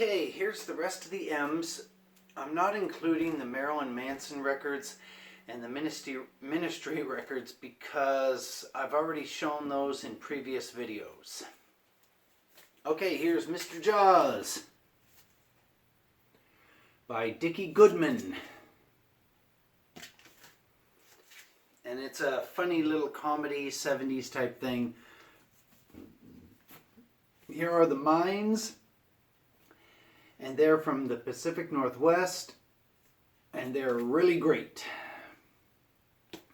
Okay, here's the rest of the M's. I'm not including the Marilyn Manson records and the ministry records because I've already shown those in previous videos. Okay, here's Mr. Jaws by Dickie Goodman. And it's a funny little comedy, 70s type thing. Here are the mines. And they're from the Pacific Northwest. And they're really great.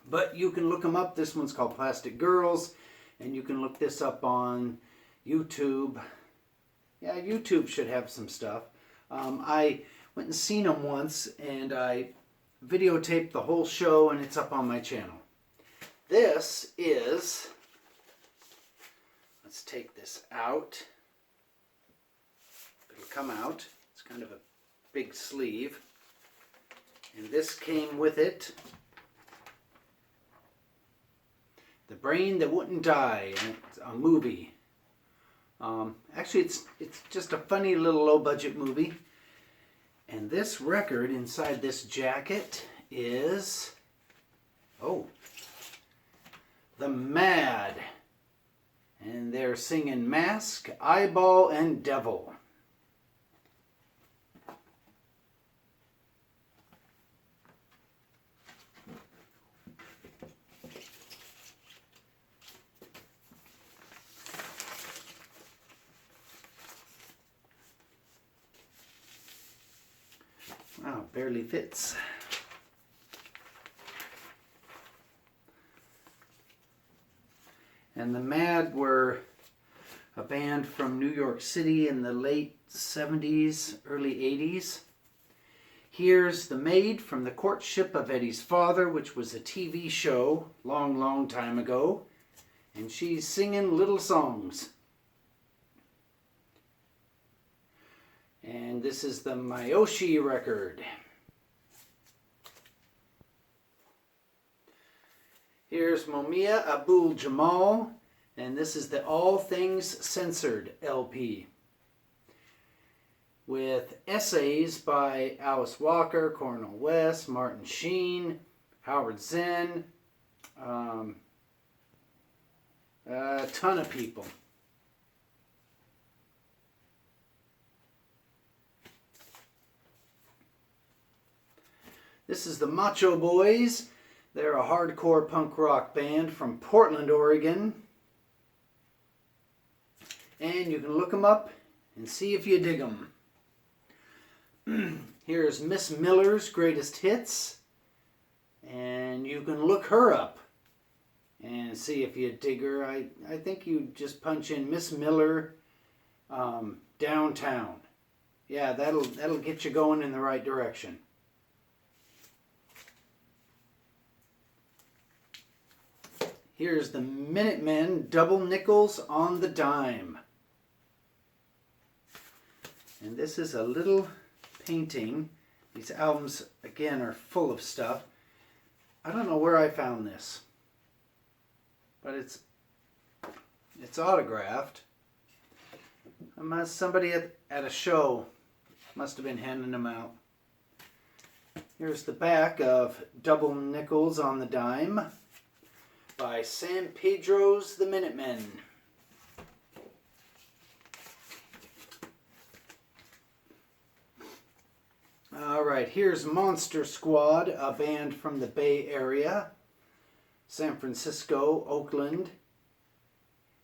But you can look them up. This one's called Plastic Girls. And you can look this up on YouTube. Yeah, YouTube should have some stuff. I went and seen them once. And I videotaped the whole show. And it's up on my channel. This is... Let's take this out. It'll come out. It's kind of a big sleeve. And this came with it. The Brain That Wouldn't Die. And it's a movie. Actually, it's just a funny little low-budget movie. And this record inside this jacket is... Oh. The Mad. And they're singing Mask, Eyeball, and Devil. Wow, barely fits. And the Mad were a band from New York City in the late 70s, early 80s. Here's The Maid from The Courtship of Eddie's Father, which was a TV show long, long time ago. And she's singing little songs. And this is the Miyoshi record. Here's Mumia Abu-Jamal, and this is the All Things Censored LP. With essays by Alice Walker, Cornel West, Martin Sheen, Howard Zinn, a ton of people. This is the Macho Boys. They're a hardcore punk rock band from Portland, Oregon. And you can look them up and see if you dig them. Here's Miss Miller's Greatest Hits. And you can look her up and see if you dig her. I think you just punch in Miss Miller downtown. Yeah, that'll get you going in the right direction. Here's the Minutemen Double Nickels on the Dime. And this is a little painting. These albums, again, are full of stuff. I don't know where I found this. But it's autographed. Somebody at a show must have been handing them out. Here's the back of Double Nickels on the Dime by San Pedro's The Minutemen. Alright, here's Monster Squad, a band from the Bay Area, San Francisco, Oakland.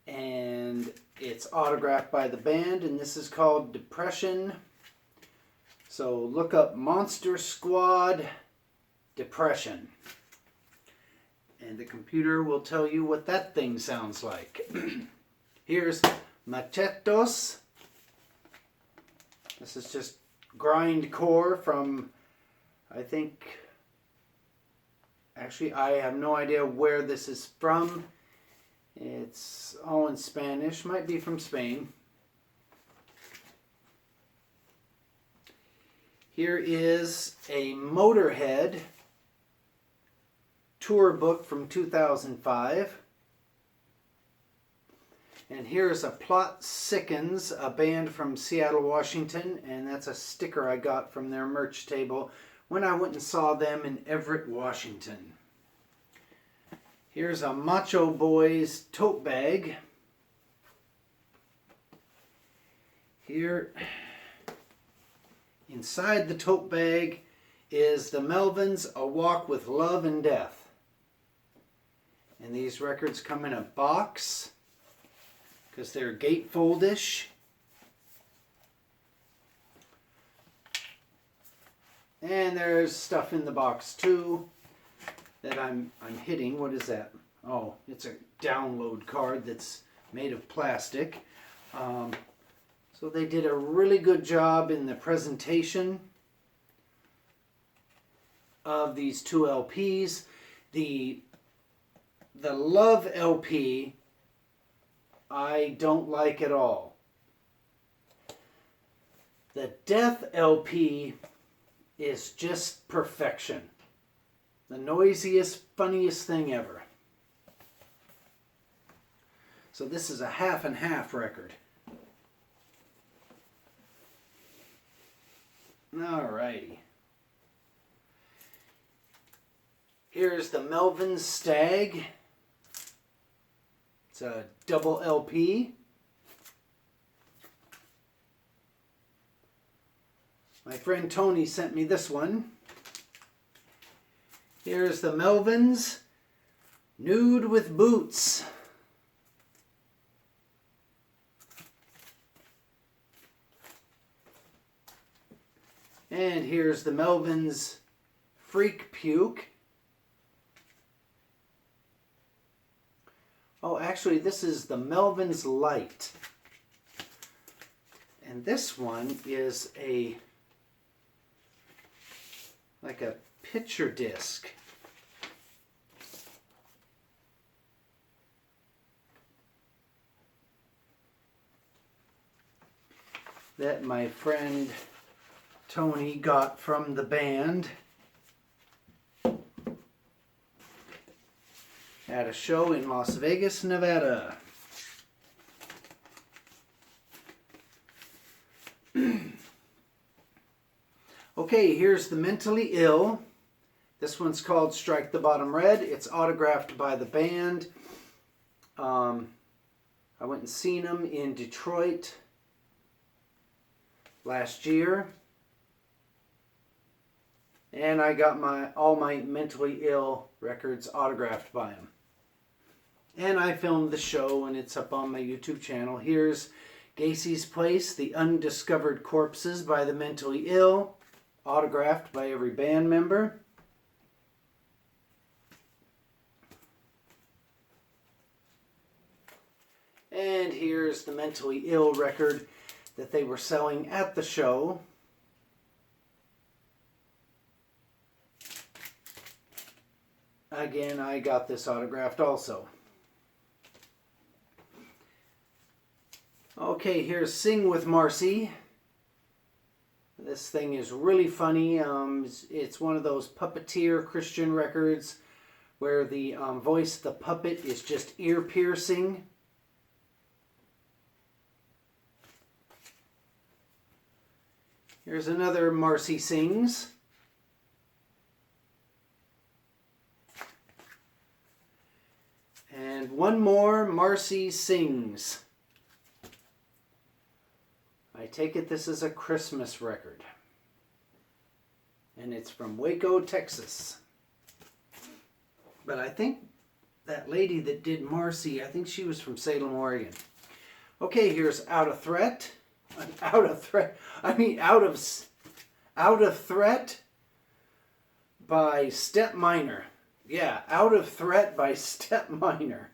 And it's autographed by the band, and this is called Depression. So look up Monster Squad Depression. And the computer will tell you what that thing sounds like. Here's Machetos. This is just grindcore from, I think, actually I have no idea where this is from. It's all in Spanish, might be from Spain. Here is a Motorhead tour book from 2005. And here's a Plot Sickens, a band from Seattle, Washington, and that's a sticker I got from their merch table when I went and saw them in Everett, Washington. Here's a Macho Boys tote bag. Here, inside the tote bag is the Melvins, A Walk with Love and Death. And these records come in a box, because they're gatefold-ish. And there's stuff in the box too that I'm hitting. What is that? Oh, it's a download card that's made of plastic. So they did a really good job in the presentation of these two LPs. The Love LP I don't like at all. The Death LP is just perfection. The noisiest, funniest thing ever. So this is a half and half record. Alrighty. Here's the Melvins Stag. It's a double LP. My friend Tony sent me this one. Here's the Melvins Nude with Boots. And here's the Melvins Freak Puke. Oh, actually, this is the Melvins Light. And this one is like a picture disc. That my friend Tony got from the band at a show in Las Vegas, Nevada. Okay, here's the Mentally Ill. This one's called Strike the Bottom Red. It's autographed by the band. I went and seen them in Detroit last year. And I got all my Mentally Ill records autographed by them. And I filmed the show, and it's up on my YouTube channel. Here's Gacy's Place, The Undiscovered Corpses by the Mentally Ill, autographed by every band member. And here's the Mentally Ill record that they were selling at the show. Again, I got this autographed also. Okay, here's Sing with Marcy. This thing is really funny. It's one of those puppeteer Christian records where the voice of the puppet is just ear-piercing. Here's another Marcy Sings. And one more Marcy Sings. I take it this is a Christmas record. And it's from Waco, Texas. But I think that lady that did Marcy, I think she was from Salem, Oregon. Okay, here's Out of Threat. Out of Threat by Step Minor. Yeah, Out of Threat by Step Minor.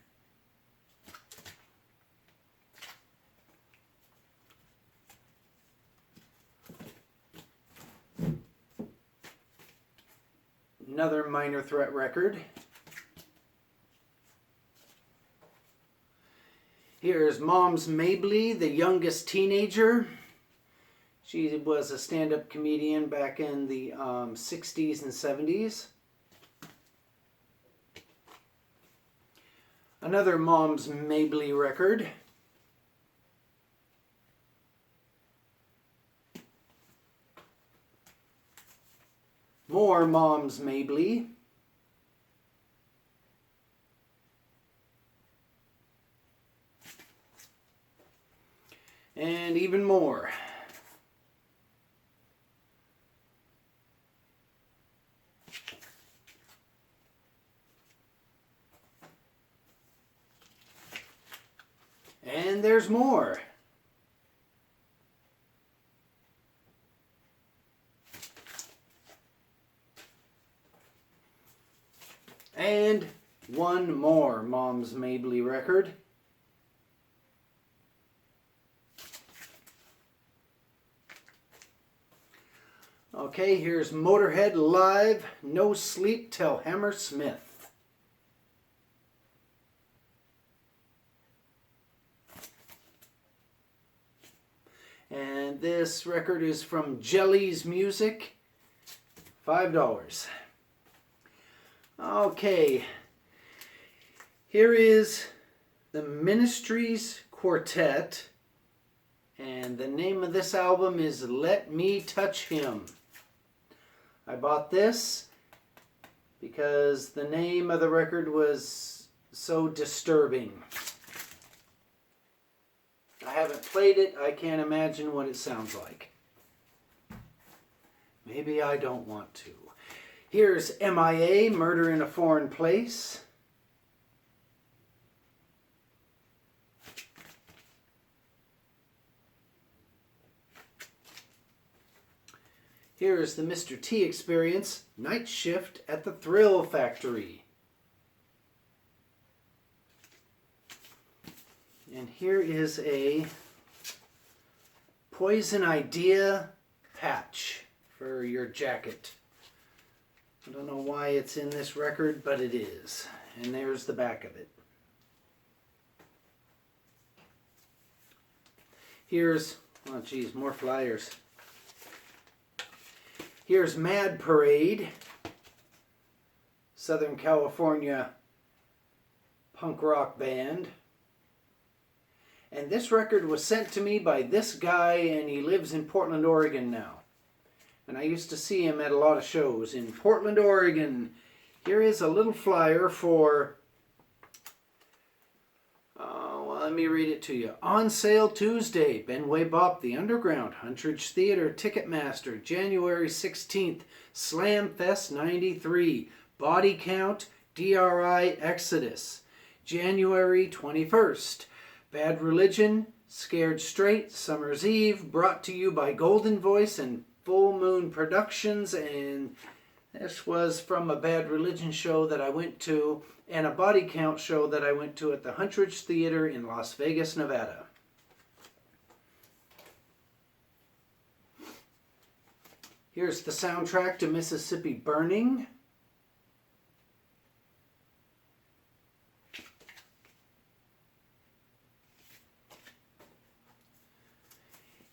Another Minor Threat record. Here's Moms Mabley, the youngest teenager. She was a stand-up comedian back in the 60s and 70s. Another Moms Mabley record. more Moms Mabley. And even more. And there's more. And one more Moms Mabley record. Okay, here's Motorhead Live, No Sleep Till Hammersmith. And this record is from Jelly's Music, $5. Okay, here is the Ministries Quartet, and the name of this album is Let Me Touch Him. I bought this because the name of the record was so disturbing. I haven't played it. I can't imagine what it sounds like. Maybe I don't want to. Here's MIA, Murder in a Foreign Place. Here's the Mr. T Experience, Night Shift at the Thrill Factory. And here is a Poison Idea patch for your jacket. I don't know why it's in this record, but it is. And there's the back of it. Here's, oh geez, more flyers. Here's Mad Parade, Southern California punk rock band. And this record was sent to me by this guy, and he lives in Portland, Oregon now. And I used to see him at a lot of shows in Portland, Oregon. Here is a little flyer for, let me read it to you. On sale Tuesday, Benway Bop, The Underground, Huntridge Theater, Ticketmaster, January 16th, Slam Fest 93, Body Count, DRI Exodus, January 21st, Bad Religion, Scared Straight, Summer's Eve, brought to you by Golden Voice and Full Moon Productions, and this was from a Bad Religion show that I went to and a Body Count show that I went to at the Huntridge Theater in Las Vegas, Nevada. Here's the soundtrack to Mississippi Burning.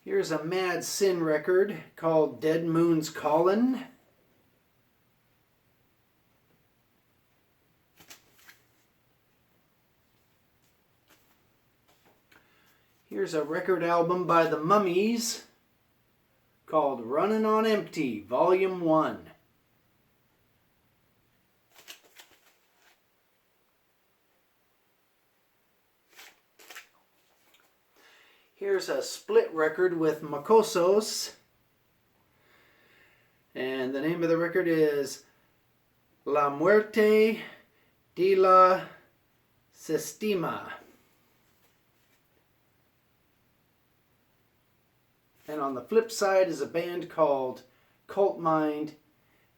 Here's a Mad Sin record called Dead Moon's Callin'. Here's a record album by the Mummies called Runnin' on Empty, Volume 1. Here's a split record with Makosos, and the name of the record is La Muerte de la Sistema. And on the flip side is a band called Cult Mind,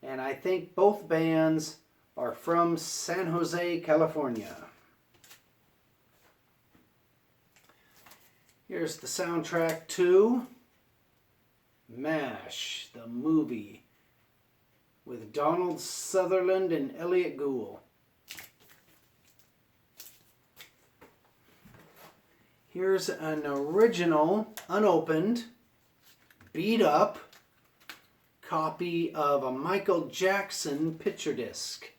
and I think both bands are from San Jose, California. Here's the soundtrack to MASH, the movie, with Donald Sutherland and Elliot Gould. Here's an original, unopened, beat up copy of a Michael Jackson picture disc.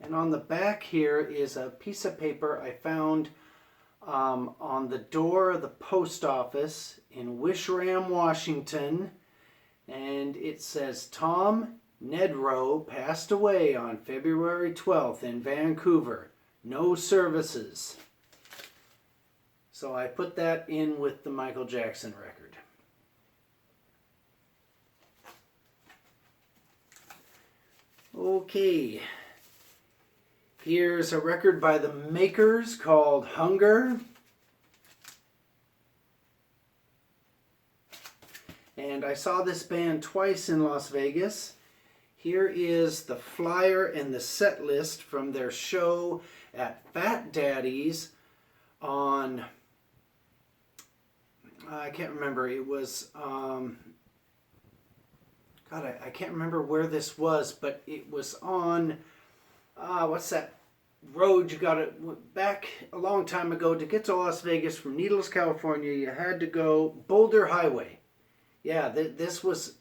And on the back here is a piece of paper I found on the door of the post office in Wishram, Washington. And it says Tom Nedrow passed away on February 12th in Vancouver. No services. So I put that in with the Michael Jackson record. Okay. Here's a record by the Makers called Hunger. And I saw this band twice in Las Vegas. Here is the flyer and the set list from their show at Fat Daddy's on, I can't remember, it was, God, I can't remember where this was, but it was on, what's that road you got to, back a long time ago to get to Las Vegas from Needles, California, you had to go Boulder Highway. Yeah, this was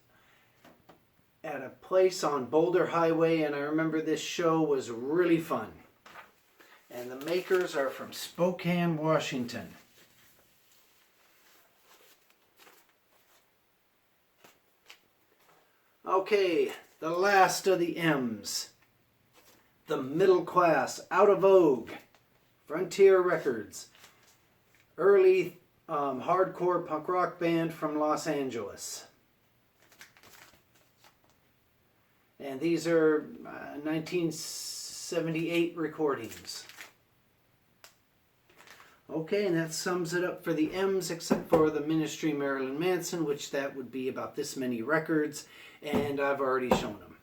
at a place on Boulder Highway, and I remember this show was really fun. And the Makers are from Spokane, Washington. Okay, the last of the M's. The Middle Class, Out of Vogue, Frontier Records. Early hardcore punk rock band from Los Angeles. And these are 1978 recordings. Okay, and that sums it up for the M's, except for the Ministry Marilyn Manson, which that would be about this many records, and I've already shown them.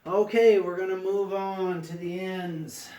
Okay, we're going to move on to the N's.